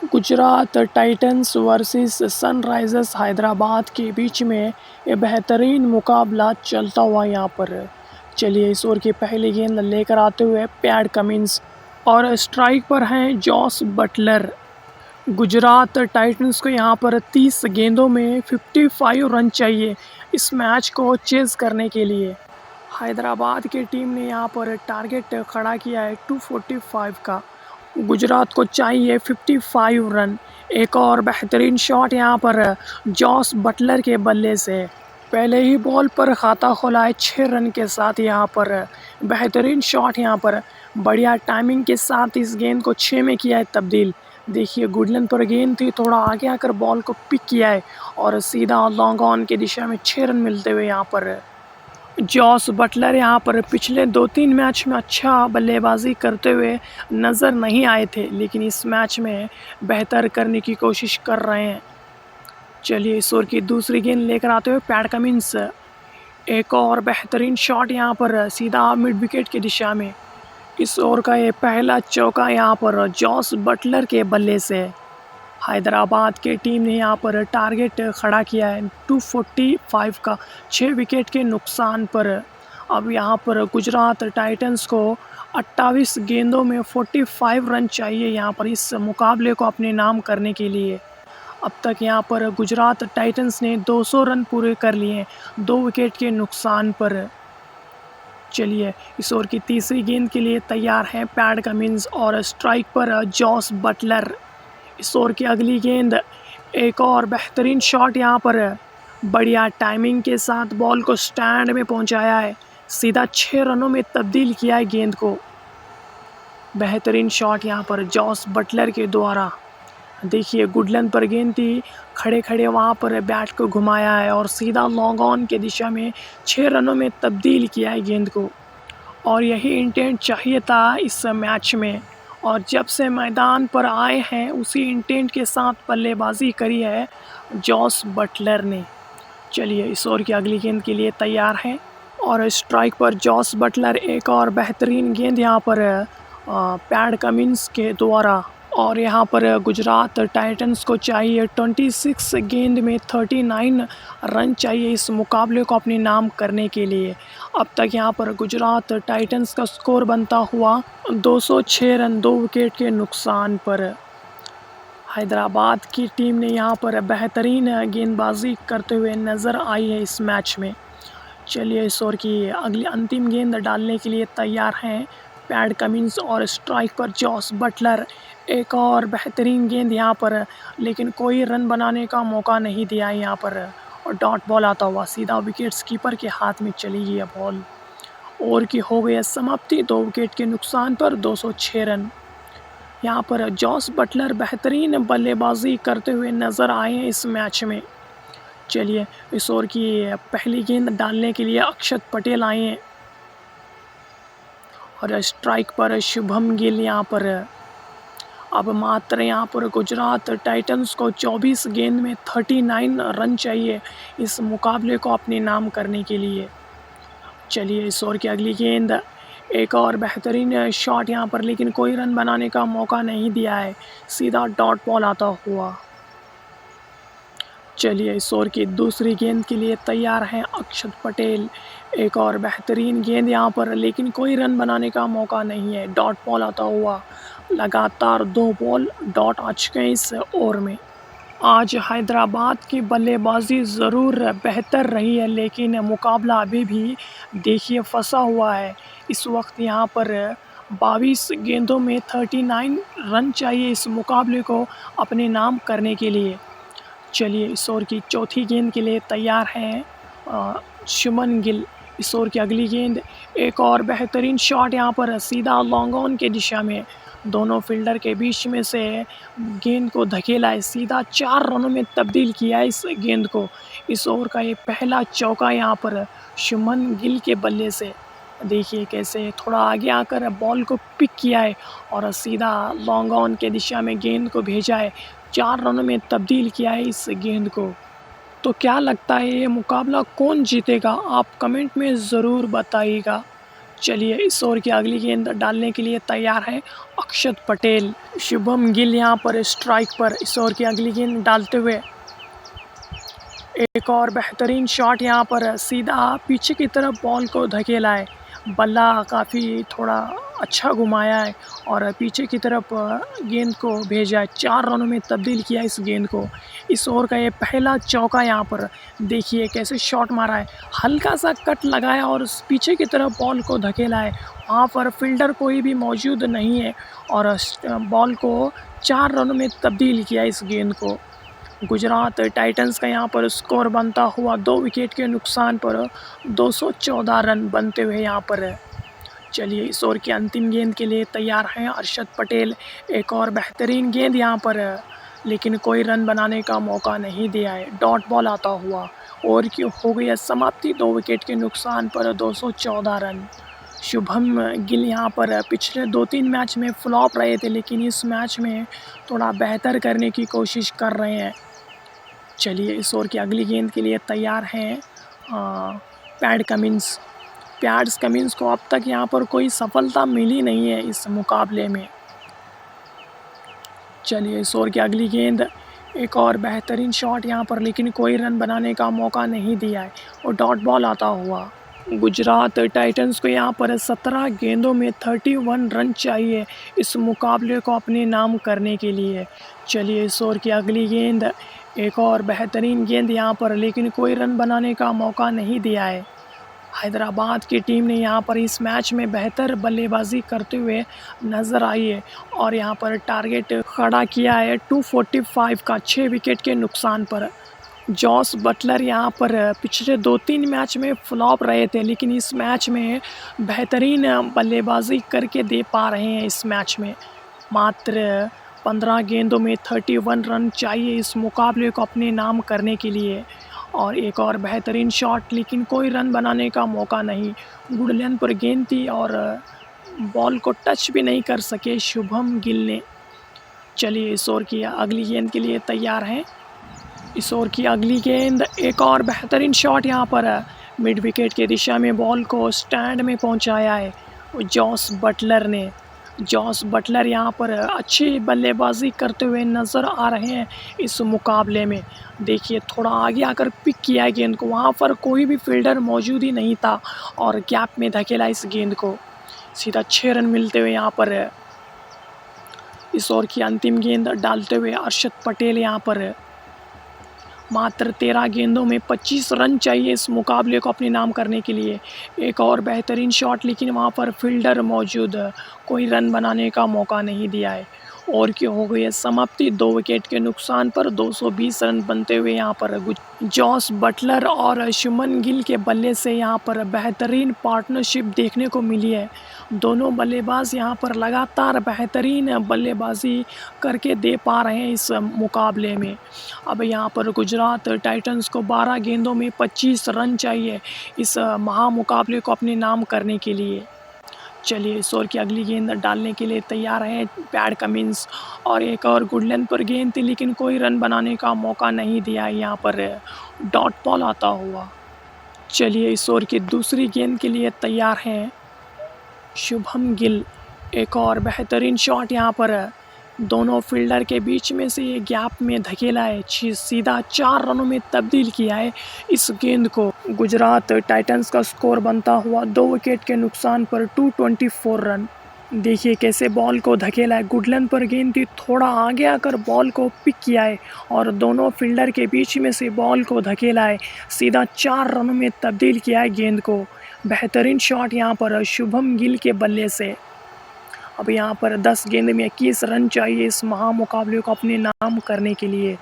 Gujarat Titans versus Sunrisers Hyderabad के बीच में ये बेहतरीन मुकाबला चलता हुआ यहाँ पर। चलिए इस ओवर की पहली गेंद लेकर आते हुए पैट कमिंस और स्ट्राइक पर हैं जॉस बटलर। गुजरात टाइटंस को यहाँ पर 30 गेंदों में 55 रन चाहिए इस मैच को चेज करने के लिए। हैदराबाद की टीम ने यहाँ पर टारगेट खड़ा किया है 245 का। गुजरात को चाहिए 55 रन। एक और बेहतरीन शॉट यहाँ पर जॉस बटलर के बल्ले से पहले ही बॉल पर खाता खोला है 6 रन के साथ। यहाँ पर बेहतरीन शॉट, यहाँ पर बढ़िया टाइमिंग के साथ इस गेंद को 6 में किया है तब्दील। देखिए गुडलन पर गेंद थी, थोड़ा आगे आकर बॉल को पिक किया है और सीधा लॉन्ग ऑन की दिशा में 6 रन मिलते हुए यहाँ पर जॉस बटलर यहाँ पर पिछले 2-3 मैच में अच्छा बल्लेबाजी करते हुए नज़र नहीं आए थे, लेकिन इस मैच में बेहतर करने की कोशिश कर रहे हैं। चलिए इस ओवर की दूसरी गेंद लेकर आते हुए पैट कमिंस। एक और बेहतरीन शॉट यहाँ पर सीधा मिड विकेट की दिशा में। इस ओवर का ये पहला चौका यहाँ पर जॉस बटलर के बल्ले से। हैदराबाद की टीम ने यहाँ पर टारगेट खड़ा किया है 245 का 6 विकेट के नुकसान पर। अब यहाँ पर गुजरात टाइटंस को 28 गेंदों में 45 रन चाहिए यहाँ पर इस मुकाबले को अपने नाम करने के लिए। अब तक यहाँ पर गुजरात टाइटंस ने 200 रन पूरे कर लिए 2 विकेट के नुकसान पर। चलिए इस ओवर की तीसरी गेंद के लिए तैयार हैं पैट कमिंस और स्ट्राइक पर जॉस बटलर। इस ओवर की अगली गेंद, एक और बेहतरीन शॉट यहाँ पर बढ़िया टाइमिंग के साथ बॉल को स्टैंड में पहुंचाया है, सीधा 6 रनों में तब्दील किया है गेंद को। बेहतरीन शॉट यहाँ पर जॉस बटलर के द्वारा। देखिए गुडलन पर गेंद थी, खड़े खड़े वहाँ पर बैट को घुमाया है और सीधा लॉन्ग ऑन की दिशा में 6 रनों में तब्दील किया है गेंद को। और यही इंटेंट चाहिए था इस मैच में, और जब से मैदान पर आए हैं उसी इंटेंट के साथ बल्लेबाजी करी है जॉस बटलर ने। चलिए इस ओवर की अगली गेंद के लिए तैयार हैं और स्ट्राइक पर जॉस बटलर। एक और बेहतरीन गेंद यहाँ पर पैट कमिंस के द्वारा। और यहाँ पर गुजरात टाइटंस को चाहिए 26 गेंद में 39 रन चाहिए इस मुकाबले को अपने नाम करने के लिए। अब तक यहाँ पर गुजरात टाइटंस का स्कोर बनता हुआ 206 रन 2 विकेट के नुकसान पर। हैदराबाद की टीम ने यहाँ पर बेहतरीन गेंदबाजी करते हुए नज़र आई है इस मैच में। चलिए इस ओवर की अगली अंतिम गेंद डालने के लिए तैयार हैं पैट कमिंस और स्ट्राइक पर जॉस बटलर। एक और बेहतरीन गेंद यहाँ पर, लेकिन कोई रन बनाने का मौका नहीं दिया यहाँ पर और डॉट बॉल आता हुआ सीधा विकेट कीपर के हाथ में चली गई बॉल। ओवर की हो गई समाप्ति 2 विकेट के नुकसान पर 206 रन। यहाँ पर जॉस बटलर बेहतरीन बल्लेबाजी करते हुए नज़र आए हैं इस मैच में। चलिए इस ओवर की पहली गेंद डालने के लिए अक्षत पटेल आए हैं और स्ट्राइक पर शुभम गिल यहाँ पर। अब मात्र यहाँ पर गुजरात टाइटंस को 24 गेंद में 39 रन चाहिए इस मुकाबले को अपने नाम करने के लिए। चलिए इस ओवर की अगली गेंद, एक और बेहतरीन शॉट यहाँ पर, लेकिन कोई रन बनाने का मौका नहीं दिया है, सीधा डॉट बॉल आता हुआ। चलिए इस ओवर की दूसरी गेंद के लिए तैयार हैं अक्षत पटेल। एक और बेहतरीन गेंद यहाँ पर, लेकिन कोई रन बनाने का मौका नहीं है, डॉट बॉल आता हुआ। लगातार 2 बॉल डॉट आ चुके हैं इस ओवर में। आज हैदराबाद की बल्लेबाजी ज़रूर बेहतर रही है, लेकिन मुकाबला अभी भी देखिए फंसा हुआ है। इस वक्त यहाँ पर 22 गेंदों में 39 रन चाहिए इस मुकाबले को अपने नाम करने के लिए। चलिए इस ओवर की चौथी गेंद के लिए तैयार हैं शुभमन गिल। इस ओवर की अगली गेंद, एक और बेहतरीन शॉट यहाँ पर सीधा लॉन्ग ऑन के दिशा में, दोनों फील्डर के बीच में से गेंद को धकेला है, सीधा 4 रनों में तब्दील किया है इस गेंद को। इस ओवर का ये पहला चौका यहाँ पर शुभमन गिल के बल्ले से। देखिए कैसे थोड़ा आगे आकर बॉल को पिक किया है और सीधा लॉन्ग ऑन के दिशा में गेंद को भेजा है, 4 रनों में तब्दील किया है इस गेंद को। तो क्या लगता है ये मुकाबला कौन जीतेगा, आप कमेंट में ज़रूर बताइएगा। चलिए इस ओवर की अगली गेंद डालने के लिए तैयार है अक्षत पटेल। शुभम गिल यहाँ पर स्ट्राइक पर इस ओवर की अगली गेंद डालते हुए। एक और बेहतरीन शॉट यहाँ पर सीधा पीछे की तरफ बॉल को धकेला है। बल्ला काफ़ी थोड़ा अच्छा घुमाया है और पीछे की तरफ गेंद को भेजा है। 4 रनों में तब्दील किया इस गेंद को। इस ओवर का ये पहला चौका यहाँ पर देखिए कैसे शॉट मारा है। हल्का सा कट लगाया और पीछे की तरफ बॉल को धकेला है। वहाँ पर फील्डर कोई भी मौजूद नहीं है और बॉल को 4 रनों में तब्दील किया इस गेंद को। गुजरात टाइटंस का यहाँ पर स्कोर बनता हुआ 2 विकेट के नुकसान पर 214 रन बनते हुए यहाँ पर है। चलिए इस ओवर की अंतिम गेंद के लिए तैयार हैं अक्षत पटेल। एक और बेहतरीन गेंद यहाँ पर है, लेकिन कोई रन बनाने का मौका नहीं दिया है। डॉट बॉल आता हुआ ओवर की हो गई है समाप्ति 2 विकेट के नुकसान पर 214 रन। शुभम गिल यहाँ पर पिछले 2-3 मैच में फ्लॉप रहे थे, लेकिन इस मैच में थोड़ा बेहतर करने की कोशिश कर रहे हैं। चलिए इस ओवर की अगली गेंद के लिए तैयार हैं पैट कमिंस को अब तक यहाँ पर कोई सफलता मिली नहीं है इस मुकाबले में। चलिए इस ओवर की अगली गेंद एक और बेहतरीन शॉट यहाँ पर, लेकिन कोई रन बनाने का मौका नहीं दिया है और डॉट बॉल आता हुआ। गुजरात टाइटंस को यहाँ पर 17 गेंदों में 31 रन चाहिए इस मुकाबले को अपने नाम करने के लिए। चलिए इस ओवर की अगली गेंद एक और बेहतरीन गेंद यहाँ पर, लेकिन कोई रन बनाने का मौका नहीं दिया है। हैदराबाद की टीम ने यहाँ पर इस मैच में बेहतर बल्लेबाजी करते हुए नज़र आई है और यहाँ पर टारगेट खड़ा किया है 245 का 6 विकेट के नुकसान पर। जॉस बटलर यहाँ पर पिछले 2-3 मैच में फ्लॉप रहे थे, लेकिन इस मैच में बेहतरीन बल्लेबाजी करके दे पा रहे हैं। इस मैच में मात्र 15 गेंदों में 31 रन चाहिए इस मुकाबले को अपने नाम करने के लिए और एक और बेहतरीन शॉट, लेकिन कोई रन बनाने का मौका नहीं। गुडलैंड पर गेंद थी और बॉल को टच भी नहीं कर सके शुभम गिल ने। चलिए इस ओवर की अगली गेंद के लिए तैयार हैं। इस ओवर की अगली गेंद एक और बेहतरीन शॉट यहाँ पर मिड विकेट की दिशा में बॉल को स्टैंड में पहुँचाया है जॉस बटलर ने। जॉस बटलर यहाँ पर अच्छी बल्लेबाजी करते हुए नज़र आ रहे हैं इस मुकाबले में। देखिए थोड़ा आगे आकर पिक किया है गेंद को, वहाँ पर कोई भी फील्डर मौजूद ही नहीं था और गैप में धकेला इस गेंद को। सीधा 6 रन मिलते हुए यहाँ पर इस ओवर की अंतिम गेंद डालते हुए अक्षत पटेल यहाँ पर मात्र 13 गेंदों में 25 रन चाहिए इस मुकाबले को अपने नाम करने के लिए। एक और बेहतरीन शॉट, लेकिन वहाँ पर फील्डर मौजूद, कोई रन बनाने का मौका नहीं दिया है। ओवर की हो गई है समाप्ति 2 विकेट के नुकसान पर 220 रन बनते हुए यहाँ पर जॉस बटलर और शुभमन गिल के बल्ले से यहाँ पर बेहतरीन पार्टनरशिप देखने को मिली है। दोनों बल्लेबाज यहाँ पर लगातार बेहतरीन बल्लेबाजी करके दे पा रहे हैं इस मुकाबले में। अब यहाँ पर गुजरात टाइटंस को 12 गेंदों में 25 रन चाहिए इस महामुकाबले को अपने नाम करने के लिए। चलिए इस ओवर की अगली गेंद डालने के लिए तैयार हैं पैट कमिंस और एक और गुडलैंड पर गेंद थी, लेकिन कोई रन बनाने का मौका नहीं दिया यहाँ पर डॉट बॉल आता हुआ। चलिए इस ओवर की दूसरी गेंद के लिए तैयार हैं शुभम गिल। एक और बेहतरीन शॉट यहाँ पर दोनों फील्डर के बीच में से ये गैप में धकेला है, सीधा 4 रनों में तब्दील किया है इस गेंद को। गुजरात टाइटंस का स्कोर बनता हुआ 2 विकेट के नुकसान पर 224 रन। देखिए कैसे बॉल को धकेला है, गुडलैंड पर गेंद थी, थोड़ा आगे आकर बॉल को पिक किया है और दोनों फील्डर के बीच में से बॉल को धकेला है, सीधा 4 रनों में तब्दील किया है गेंद को। बेहतरीन शॉट यहाँ पर शुभम गिल के बल्ले से। अब यहाँ पर 10 गेंद में 21 रन चाहिए इस महामुकाबले को अपने नाम करने के लिए।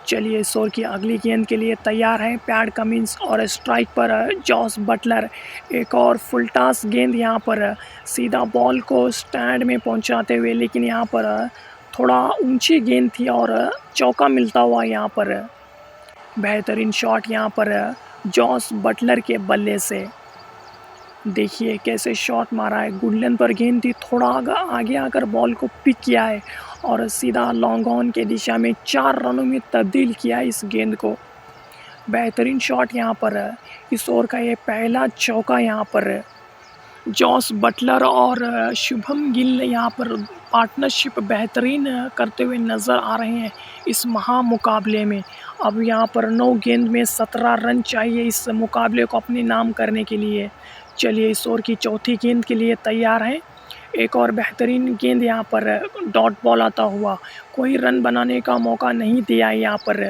चलिए इस ओवर की अगली गेंद के लिए तैयार हैं पैट कमिंस और स्ट्राइक पर जॉस बटलर। एक और फुल टॉस गेंद यहाँ पर सीधा बॉल को स्टैंड में पहुँचाते हुए, लेकिन यहाँ पर थोड़ा ऊंची गेंद थी और चौका मिलता हुआ यहाँ पर। बेहतरीन शॉट यहाँ पर जॉस बटलर के बल्ले से। देखिए कैसे शॉट मारा है, गुडलैंड पर गेंद थी, थोड़ा आगे आकर बॉल को पिक किया है और सीधा लॉन्ग ऑन के दिशा में 4 रनों में तब्दील किया इस गेंद को। बेहतरीन शॉट यहाँ पर इस ओवर का ये पहला चौका यहाँ पर जॉस बटलर और शुभम गिल यहाँ पर पार्टनरशिप बेहतरीन करते हुए नज़र आ रहे हैं इस महामुकाबले में। अब यहाँ पर 9 गेंद में 17 रन चाहिए इस मुकाबले को अपने नाम करने के लिए। चलिए इस ओवर की चौथी गेंद के लिए तैयार हैं। एक और बेहतरीन गेंद यहाँ पर डॉट बॉल आता हुआ, कोई रन बनाने का मौका नहीं दिया यहाँ पर